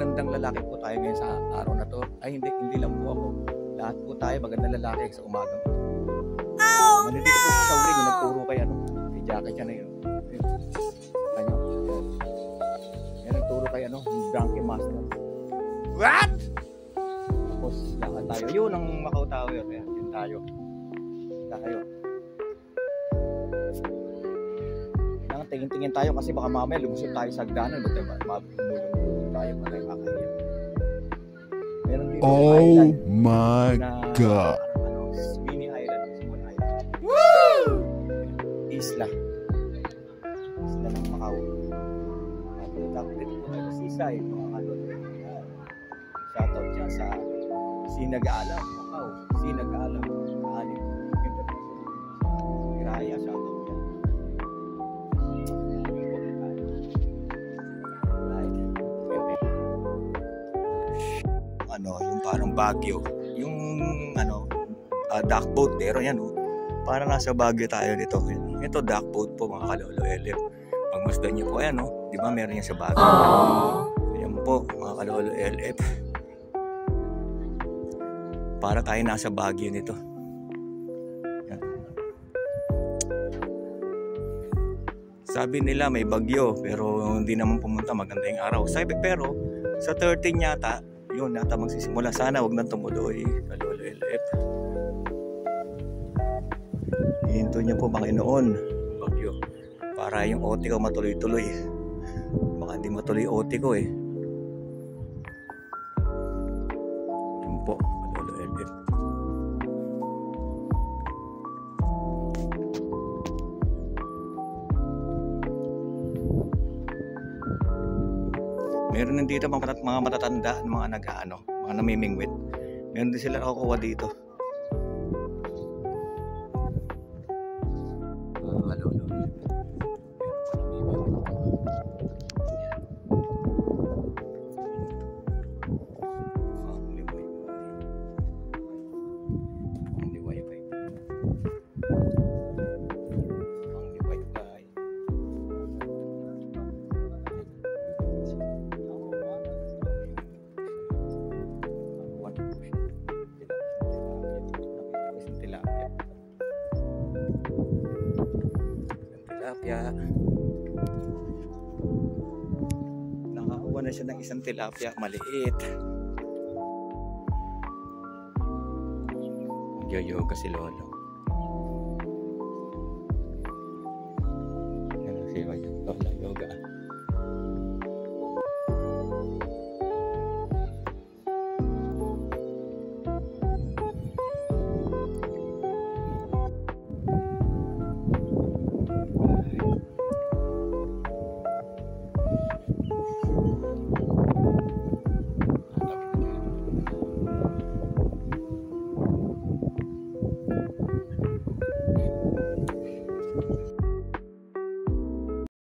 magandang lalaki po tayo ngayon sa araw na to. Ay hindi lang po ako. Lahat po tayo magandang lalaki sa umagang. Nandito po si Shaolin yung nagturo kay kay Jackie siya na yun. Kanya. Yan nagturo kay yung Drunken Master. What? Tapos lakad tayo. Yun ang Macau Tower. Kaya yun tayo. Kailangan tingin-tingin tayo kasi baka mamaya lumusot tayo sa hagdanan. Mabulong tayo pa tayo kakahiyan. Meron dito Oh my God. Mini island. Small island. Woo! Isla ng Macau. Tapos dito po tayo sa seaside, mga kalot. Shoutout dyan sa Sinag-Alam, Macau. Sinag-Alam. Kaalim. Iraya, shoutout dyan. Yung parang Baguio. Yung duck boat. Pero yan, parang nasa Baguio tayo dito. Ito duck boat po mga kalolo LF. Pagmasdan niyo po ayan di ba meron yan sa Baguio. Ayan po mga kalolo LF. Para tayo nasa Baguio nito. Yan. Sabi nila may bagyo pero hindi naman pumunta, maganda yung araw. Pero sa 13 yata, yun yata magsisimula. Sana wag nang tumuloy kalolo LF. Hihinto niya po Panginoon bagyo para yung OT ko matuloy-tuloy. Baka hindi matuloy OT ko Yun po kalolo LF. Meron din dito mga matatanda, mga mga namimingwit. Meron din sila nakukuha dito. Nakakuha na siya ng isang tilapia maliit. Yoyoga si Lolo. Yan si Lola.